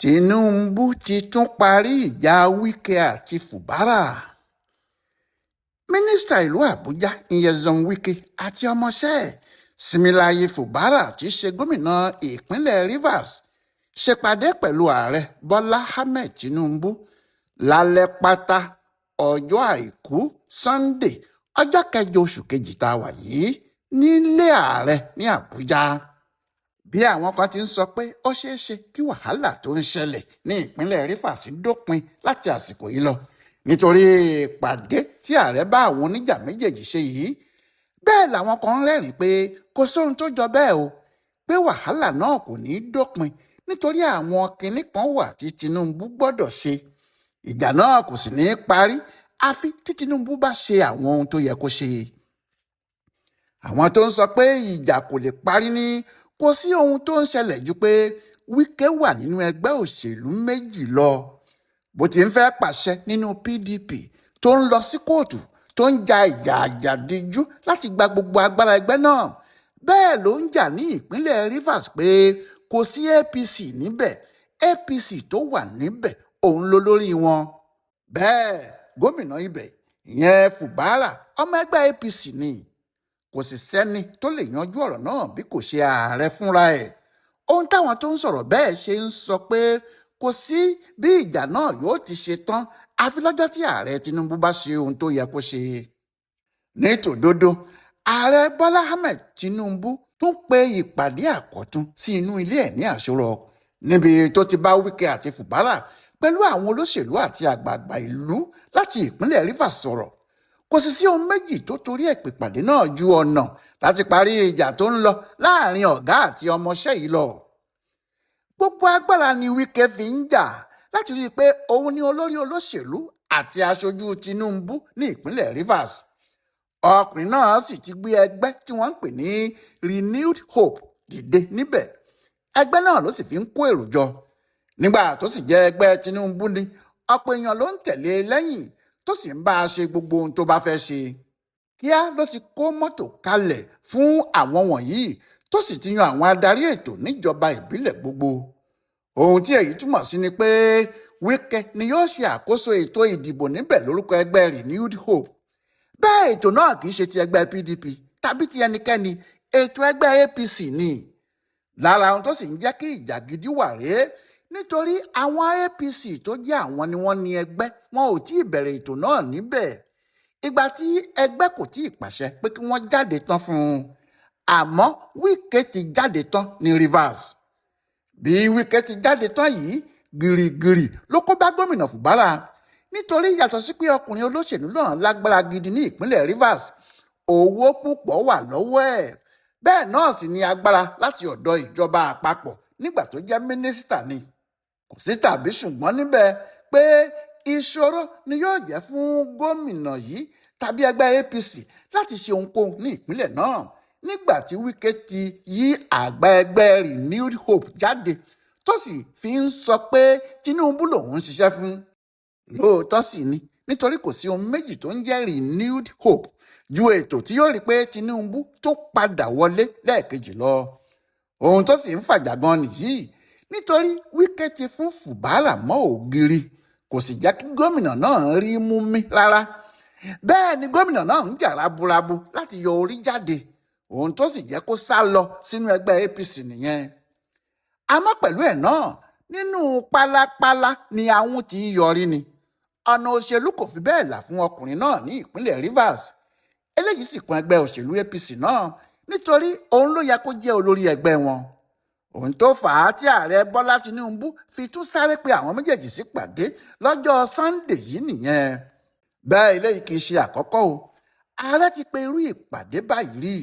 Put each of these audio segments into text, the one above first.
Tinubu ti tún parí ìjà Wike àti Fubara. Mínísítà ìlú Àbújá Ṣeun Wike àti ọmọọṣẹ́ ẹ̀ Similaye Fubara tí í ṣe gómìnà ìpínlẹ̀ Rivers ṣèpàdé pẹ̀lú ààrẹ Bọ́lá Ahmed Tinubu lálẹ́ pátá ọjọ́ àìkú Sunday ọjọ́ 8 oṣù kejì tá a wà yìí nílé ààrẹ ní Àbújá. Bí àwọn kan ti ń sọ pé ó ṣeé ṣe kí wàhálà tó ń ṣẹlẹ̀ ní ìpínlẹ̀ Rivers dópin láti àsìkò yìí lọ nítorí ìpàdé tí ààrẹ bá àwọn oníjà méjèèjì ṣe yìí. Bẹ́ẹ̀ làwọn kan ń rẹ́rìn-ín pé kò sóhun tó jọ bẹ́ẹ̀ o, pé wàhálà náà kò ní í dópin nítorí àwọn kinní kan wà tí Tinubu gbọ́dọ̀ ṣe. Ìjà náà kò sì ní í parí àfi tí Tinubu bá ṣe àwọn ohun tó yẹ kó ṣe. Àwọn tó ń sọ pé ìjà kò lè parí ní kò sí ohun tó ń ṣẹlẹ̀ ju pé Wike wà nínú ẹgbẹ́ òṣèlú méjì lọ. Bó ti ń fẹ́ pàṣẹ nínú PDP tó ń lọ sí kóòtù tó ń ja ìjà àjàdíjú láti gba gbogbo agbára ẹgbẹ́ náà, bẹ́ẹ̀ ló ń jà ní ìpínlẹ̀ Rivers pé kò sí APC níbẹ̀, APC tó wà níbẹ̀ òun ló lórí wọn. Bẹ́ẹ̀ gómìnà ibẹ̀ ìyẹn Fubara ọmọ ẹgbẹ́ APC ni. Kò sì sẹ́ni tó lè yanjú ọ̀rọ̀ náà bí kò ṣe ààrẹ fúnra ẹ̀. Ohun táwọn tó ń sọ̀rọ̀ bẹ́ẹ̀ ṣe ń sọ pé kò sí bí ìjà náà yóò ti ṣe tán àfi lọ́jọ́ tí ààrẹ Tinubu bá ṣe ohun tó yẹ kó ṣe. Ní tòdodo, ààrẹ Bọ́lá Ahmed Tinubu tún pe ìpàdé àkọ́tún sí inú ilé ẹ̀ ní Àṣọrọ̀ níbi tó ti bá Wike àti Fubara pẹ̀lú àwọn olóṣèlú àti àgbààgbà ìlú láti ìpínlẹ̀ Rivers sọ̀rọ̀. Kò sì sí ohun méjì tó torí ẹ̀ pè pàdé náà ju ọ̀nà láti parí ìjà tó ń lọ láàrin ọ̀gá àti ọmọọṣẹ́ yìí lọ. Gbogbo agbára ni Wike fi ń jà láti rí i pé òun ni olórí olóṣèlú àti aṣojú Tinubu ní ìpínlẹ̀ Rivers. Ọkùnrin náà sì ti gbé ẹgbẹ́ tí wọ́n ń pè ní Renewed Hope dìde níbẹ̀. Ẹgbẹ́ náà ló sì fi ń kó èrò jọ. Nígbà tó sì jẹ́ ẹgbẹ́ Tinubu ni ọ̀pọ̀ èèyàn ló ń tẹ̀lé lẹ́yìn tó sì ń bá a ṣe gbogbo ohun tó bá fẹ́ ṣe. Kíá ló ti kó mọ́tò kalẹ̀ fún àwọn wọ̀nyí tó sì ti yan àwọn adarí ètò níjọba ìbílẹ̀ gbogbo. Ohun tí èyí túmọ̀ sí ni pé Wike ni yóò ṣe àkóso ètò ìdìbò níbẹ̀ lórúkọ ẹgbẹ́ Renewed Hope. Bẹ́ẹ̀ ètò náà kì í ṣe ti ẹgbẹ́ PDP tàbí ti ẹnikẹ́ni, ètò ẹgbẹ́ APC ni. Lára ohun tó sì ń jẹ́ kí ìjà gidi wà rèé nítorí àwọn APC tó jẹ́ àwọn ni wọ́n ní ẹgbẹ́ wọn ò tí ì bẹ̀rẹ̀ ètò náà níbẹ̀. Ìgbà tí ẹgbẹ́ kò tí ì pàṣẹ pé kí wọ́n jáde tán fún un. Àmọ́ Wike ti jáde tán ní Rivers. Bí Wike ti jáde tán yìí gìrìgìrì ló kó bá gómìnà Fubara nítorí yàtọ̀ sí pé ọkùnrin olóṣèlú náà lágbára gidi ní ìpínlẹ̀ Rivers, owó púpọ̀ wà lọ́wọ́ ẹ̀. Bẹ́ẹ̀ náà sì ni agbára láti ọ̀dọ̀ ìjọba àpapọ̀ nígbà tó jẹ́ mínísítà ni. Kò sí tàbí ṣùgbọ́n níbẹ̀ pé ìṣòro ni yóò jẹ́ fún gómìnà yìí tàbí ẹgbẹ́ APC láti ṣe ohunkóhun ní ìpínlẹ̀ náà nígbà tí Wike ti yí àgbà ẹgbẹ́ Renewed Hope jáde tó sì fi ń sọ pé Tinubu lòun ń ṣiṣẹ́ fún. Lóòótọ́ sì ni nítorí kò sí ohun méjì tó ń jẹ́ Renewed Hope ju ètò tí yóò rí pé Tinubu tó padà wọlé lẹ́ẹ̀kejì lọ. Ohun tó sì ń fàjà gan nìyí nítorí Wike ti fún Fubara mọ́ ògiri, kò sì jẹ́ kí gómìnà náà rí mú mí rárá. Bẹ́ẹ̀ ni gómìnà náà ń jà raburabu láti yọ orí jáde, ohun tó sì jẹ́ kó sá lọ sínú ẹgbẹ́ APC nìyẹn. Àmọ́ pẹ̀lú ẹ̀ náà nínú pálapàla ni àwọn ti yọrí ni. Ọ̀nà òṣèlú kò fi bẹ́ẹ̀ là fún ọkùnrin náà ní ìpínlẹ̀ Rivers. Eléyìí sì kan ẹgbẹ́ òṣèlú APC náà nítorí òun ló yẹ kó jẹ́ olórí ẹgbẹ́ wọn. Ohun tó fà á tí ààrẹ Bọ́lá Tinubu fi tún sáré pe àwọn méjèèjì sí pàdé lọ́jọ́ Sunday yìí nìyẹn. Bẹ́ẹ̀ eléyìí kì í ṣe àkọ́kọ́ o. Ààrẹ ti pe irú ìpàdé báyìí rí.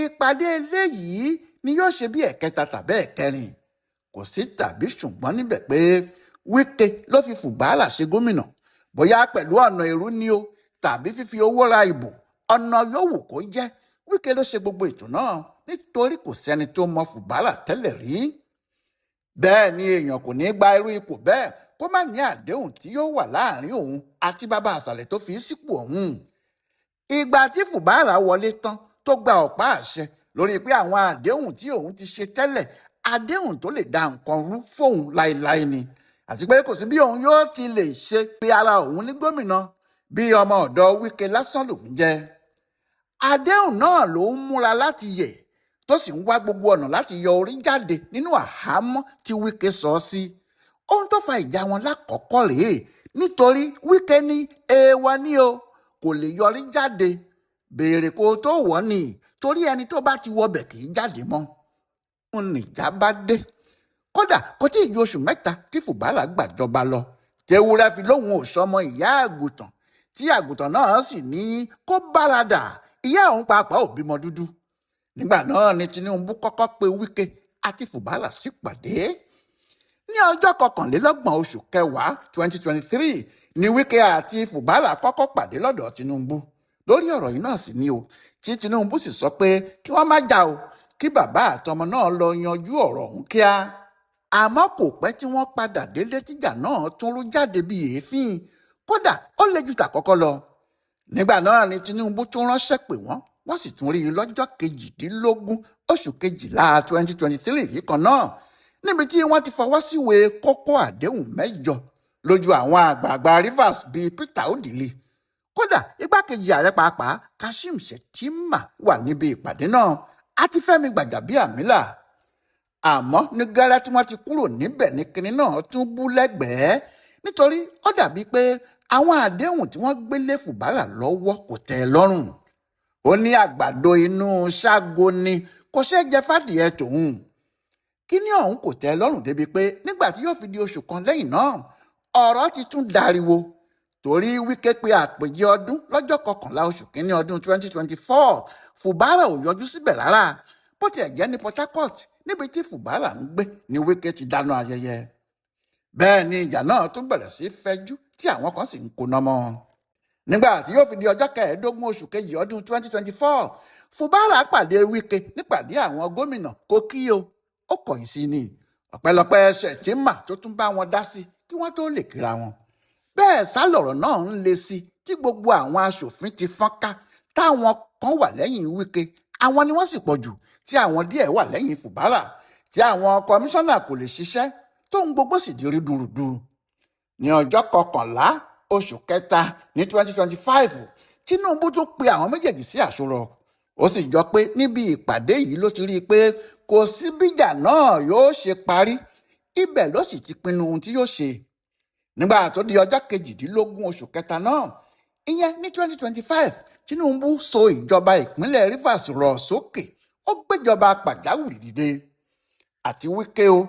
Ìpàdé eléyìí ni yóò ṣe bí ẹ̀kẹta tàbí ẹ̀kẹrin. Kò sí tàbí ṣùgbọ́n níbẹ̀ pé Wike ló fi Fubara ṣe gómìnà, bóyá pẹ̀lú ọ̀nà èrú ni o tàbí fífi owó ra ìbò, ọ̀nà yòówù kó jẹ́ Wike ló ṣe gbogbo ètò náà nítorí kò sẹ́ni tó mọ Fubara tẹ́lẹ̀ rí. Bẹ́ẹ̀ ni èèyàn kò ní gba irú ipò bẹ́ẹ̀ kó má ní àdéhùn tí yóò wà láàrin òun àti bàbá àṣàlẹ̀ tó fi sípò ọ̀hún. Ìgbà tí Fubara wọlé tán tó gba ọ̀pá àṣẹ lórí pé àwọn àdéhùn tí òun ti ṣe tẹ́lẹ̀ àdéhùn tó lè da nǹkan rú fóun láéláé ni, àti pé kò sí bí òun yóò ti lè ṣe pé ara òun ní gómìnà bí ọmọ ọ̀dọ̀ Wike lásán lòun jẹ́. Àdéhùn náà ló ń múra láti yẹ̀ tó sì ń wá gbogbo ọ̀nà láti yọ orí jáde nínú àhámọ́ tí Wike sọ ọ́ sí. Ohun tó fa ìjà wọn lákọ̀ọ́kọ́ rèé, nítorí Wike ní èèwọ̀ ni o, kò lè yọrí jáde, béèrè kó tó wọ̀ ni, torí ẹni tó bá ti wọbẹ̀ kì í jáde mọ́. Ń nìjà bá dé. Kódà kò tí ì ju oṣù mẹ́ta tí Fubara gbàjọba lọ, tewúrẹ́ fi lóhùn ò sọmọ ìyá àgùntàn, tí àgùntàn náà sì ní kó báradà, ìyá òun pàápàá ò bímọ dúdú. Nígbà náà ni Tinubu kọ́kọ́ pe Wike àti Fubara sípàdé. Ní ọjọ́ 21 oṣù kẹwàá 2023 ni Wike àti Fubara kọ́kọ́ pàdé lọ́dọ̀ Tinubu. Lórí ọ̀rọ̀ yìí náà sì ni o, tí Tinubu sì sọ pé kí wọ́n má jà o, kí bàbá àtọmọ náà lọ yanjú ọ̀rọ̀ ọ̀hún kíá. Àmọ́ kò pẹ́ tí wọ́n padà délé tíjà náà tún rú jáde bí èéfín, kódà ó le jù tàkọ́kọ́ lọ. Nígbà náà ni Tinubu tún ránṣẹ́ pè wọ́n sì tún rí i lọ́jọ́ 18 oṣù kejìlá 2023 yìí kan náà, níbi tí wọ́n ti fọwọ́ síwèé kókó àdéhùn 8 lójú àwọn àgbààgbà Rivers bíi Peter Odili. Kódà igbákejì ààrẹ pàápàá Kashim Shettima wà níbi ìpàdé náà àti Fẹ́mi Gbàjàbíàmílà. Àmọ́ ní gẹ́rẹ́ tí wọ́n ti kúrò níbẹ̀ ní kinní náà tún bú lẹ́gbẹ̀ẹ́, nítorí ó dàbí pé àwọn àdéhùn tí wọ́n gbé lé Fubara lọ́wọ́ kò tẹ́ ẹ lọ́rùn. Ó ní àgbàdo inú ṣágo ni kò ṣeé jẹ fàdìẹ tòun. Kíní ọ̀hún kò tẹ́ ẹ lọ́rùn débi pé nígbà tí yóò fi di oṣù kan lẹ́yìn náà, ọ̀rọ̀ ti tún dariwo, torí Wike pe àpèjẹ ọdún lọ́jọ́ 11 oṣù kínní ọdún 2024, Fubara ò yọjú síbẹ̀ rárá, bó tiẹ̀ jẹ́ ní Port Harcourt níbi tí Fubara ń gbé ni Wike ti dáná ayẹyẹ. Bẹ́ẹ̀ ni ìjà náà tún bẹ̀rẹ̀ sí fẹ́jú tí àwọn kan sì ń koná mọ́. Nígbà tí yóò fi di ọjọ́ 15 oṣù kejì ọdún 2024, Fubara pàdé Wike nípàdé àwọn gómìnà kókí o, ó kọ̀yìn sí ni, ọ̀pẹ̀lọpẹ̀ Shettima tó tún bá wọn dá sí kí wọ́n tó lè kíra wọn. Bẹ́ẹ̀ sálọ̀rọ̀ náà ń le sí tí gbogbo àwọn aṣòfin ti fọ́nká, táwọn kan wà lẹ́yìn Wike, àwọn ni wọ́n sì pọ̀ jù, tí àwọn díẹ̀ wà lẹ́yìn Fubara, tí àwọn kọmíṣánná kò lè ṣiṣẹ́, tóun gbogbo sì di rúdurùdu. Ní ọjọ́ 11 oṣù kẹta ní 2025, Tinubu tún pe àwọn méjèèjì sí àṣọrọ̀. Ó sì jọ pé níbi ìpàdé yìí ló ti rí i pé kò sí bíjà náà yóò ṣe parí, ibẹ̀ ló sì ti pinnu ohun tí yóò ṣe. Nígbà tó di ọjọ́ 18 oṣù kẹta náà, ìyẹn ní 2025, Tinubu so ìjọba ìpínlẹ̀ Rivers rọ̀ sókè, ó gbéjọba pàjáwìrì dìde. Àti Wike o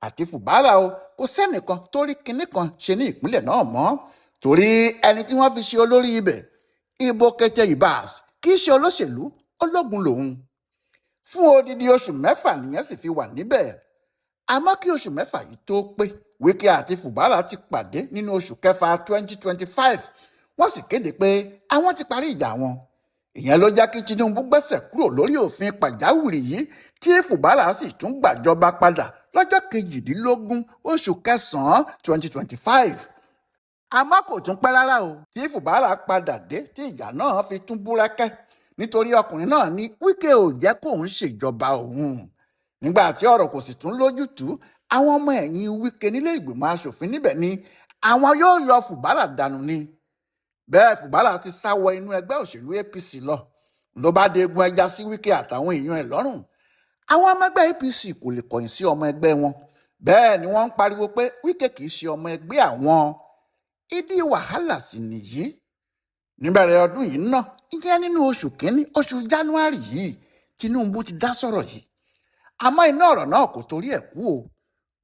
àti Fubara o, kò sẹ́nìkan tó rí kinní kan ṣe ní ìpínlẹ̀ náà mọ́, torí ẹni tí wọ́n fi ṣe olórí ibẹ̀, Ibo Kete Ibas, kì í ṣe olóṣèlú, ológun lòun. Fún odidi oṣù 6 nìyẹn sì fi wà níbẹ̀. Àmọ́ kí oṣù 6 yìí tó pé, Wike àti Fubara ti pàdé nínú oṣù kẹfà 2025, wọ́n sì kéde pé àwọn ti parí ìjà wọn. Ìyẹn ló jẹ́ kí Tinubu gbẹ́sẹ̀ kúrò lórí òfin pàjáwìrì yìí, tí Fubara sì tún gbàjọba padà lọ́jọ́ 18 oṣù kẹsàn-án 2025. Àmọ́ kò tún pẹ́ rárá o tí Fubara padà dé tí ìjà náà fi tún búrẹ́kẹ́, nítorí ọkùnrin náà ní Wike ò jẹ́ kóun ṣèjọba òun. Nígbà tí ọ̀rọ̀ kò sì tún lójútùú, àwọn ọmọ ẹ̀yìn Wike nílé ìgbìmọ̀ aṣòfin níbẹ̀ ni àwọn yóò yọ Fubara dànù ni. Bẹ́ẹ̀ Fubara ti sá wọ inú ẹgbẹ́ òṣèlú APC lọ, ló bá dégun ẹja sí Wike àtàwọn èèyàn ẹ̀ lọ́rùn. Àwọn ọmọ ẹgbẹ́ APC kò lè kọ̀yìn sí ọmọ ẹgbẹ́ wọn, bẹ́ẹ̀ ni wọ́n ń pariwo pé Wike kì í ṣe ọmọ ẹgbẹ́ àwọn. Ìdí wàhálà sì nìyí. Níbẹ̀rẹ̀ ọdún yìí náà, ìyẹn nínú oṣù kínní oṣù January yìí, Tinubu ti dá sọ̀rọ̀ yìí. Àmọ́ iná ọ̀rọ̀ náà kò torí ẹ̀ kú o.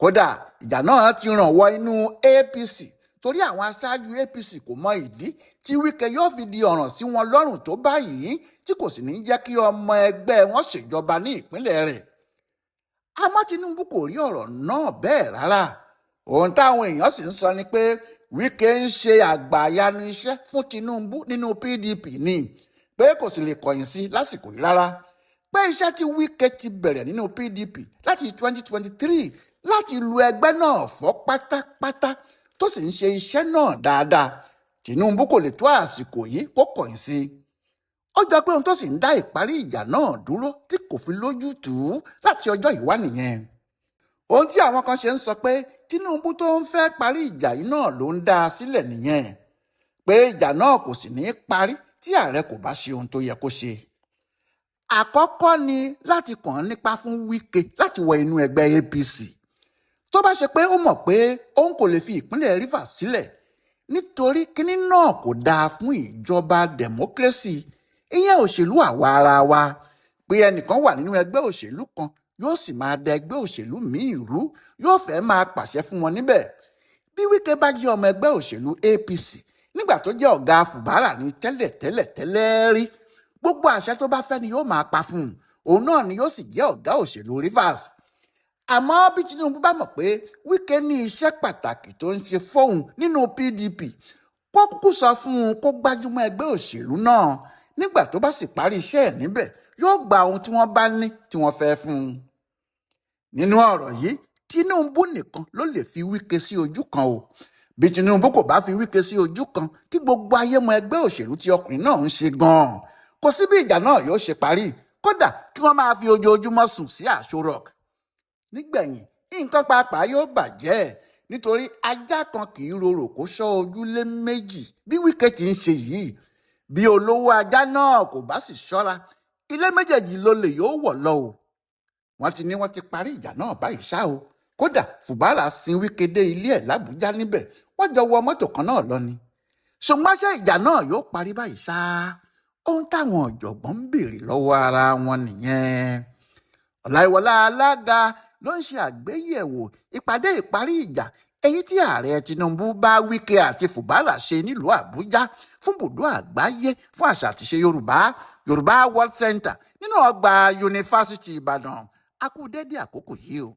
Kódà ìjà náà ti ràn wọ inú APC, torí àwọn aṣáájú APC kò mọ ìdí tí Wike yóò fi di ọ̀ràn sí wọn lọ́rùn tó báyìí, tí kò sì ní jẹ́ kí ọmọ ẹgbẹ́ wọn ṣèjọba ní ìpínlẹ̀ rẹ̀. Àmọ́ Tinubu kò rí ọ̀rọ̀ náà bẹ́ẹ̀ rárá. Ohun táwọn èèyàn sì ń sọ ni pé Wike ń ṣe àgbàyanu iṣẹ́ fún Tinubu nínú PDP ni, pé kò sì lè kọ̀yìn sí lásìkò yìí rárá, pé iṣẹ́ tí Wike ti bẹ̀rẹ̀ nínú PDP láti 2023 láti lu ẹgbẹ́ náà fọ́ pátápátá, tó sì ń ṣe iṣẹ́ náà dáadáa. Tinubu kò lè tó àsìkò yìí kó kọ̀yìn sí. Ó jọ pé ohun tó sì ń dá ìparí ìjà náà dúró tí kò fi lójútùú láti ọjọ́ yìí wá nìyẹn. ohun tí àwọn kan ṣe ń sọ pé Tinubu tó ń fẹ́ parí ìjà yìí náà ló ń dá a sílẹ̀ nìyẹn, pé ìjà náà kò sì ní í parí tí ààrẹ kò bá ṣe ohun tó yẹ kó ṣe. Àkọ́kọ́ ni láti kàn án nípa fún Wike láti wọ inú ẹgbẹ́ APC. Tó bá ṣe pé ó mọ̀ pé òun kò lè fi ìpínlẹ̀ Rivers sílẹ̀ nítorí kíní náà kò dáa fún ìjọba democracy, ìyẹn òṣèlú àwa ara wa, pé ẹnìkan wà nínú ẹgbẹ́ òṣèlú kan yóò sì máa da ẹgbẹ́ òṣèlú míì rú, yóò fẹ́ máa pàṣẹ fún wọn níbẹ̀. Bí Wike bá jẹ́ ọmọ ẹgbẹ́ òṣèlú APC nígbà tó jẹ́ ọ̀gá Fubara ní tẹ́lẹ̀ rí, gbogbo àṣẹ tó bá fẹ́ ni yóò máa pa fún un, òun náà ni yóò sì jẹ́ ọ̀gá òṣèlú Rivers. Àmọ́ bí Tinubu bá mọ̀ pé Wike ní iṣẹ́ pàtàkì tó ń ṣe fóun nínú PDP, kó kúkú sọ fún un kó gbájúmọ́ ẹgbẹ́ òṣèlú náà. Nígbà tó bá sì parí iṣẹ́ ẹ̀ níbẹ̀, yóò gba ohun tí wọ́n bá ní tí wọ́n fẹ́ fún un. Nínú ọ̀rọ̀ yìí, Tinubu nìkan ló lè fi Wike sí ojú kan o. Bí Tinubu kò bá fi Wike sí ojú kan, kí gbogbo ayé mọ ẹgbẹ́ òṣèlú tí ọkùnrin náà ń ṣe gan-an, kò sí bí ìjà náà yóò ṣe parí, kódà kí wọ́n máa fi ojoojúmọ́ sùn sí Aso Rock. Nígbẹ̀yìn, nǹkan pàápàá yóò bàjẹ́, nítorí ajá kan kì í rorò kó ṣọ́ ojúlé méjì bí Wike ti ń ṣe yìí. Bí olówó ajá náà kò bá sì ṣọ́ra, ilé méjèèjì lólè yóò wọ̀ lọ o. Wọ́n ti ní wọ́n ti parí ìjà náà báyìí ṣá o. Kódà Fubara sin Wike dé ilé ẹ̀ l'Àbújá níbẹ̀, wọ́n jọ wọ mọ́tò kan náà lọ ni. Ṣùgbọ́n ṣé ìjà náà yóò parí báyìí ṣá? Ohun táwọn ọ̀jọ̀gbọ́n ń béèrè lọ́wọ́ ara wọn nìyẹn. Ọláìwọlá alága ló ń ṣe àgbéyẹ̀wò ìpàdé ìparí ìjà èyí tí ààrẹ Tinubu bá Wike àti Fubara ṣe nílùú Àbújá fún ibùdó àgbáyé fún àṣà àtìṣe Yorùbá World Center nínú ọgbà yunifásitì Ìbàdàn. A kú dédé àkókò yìí o.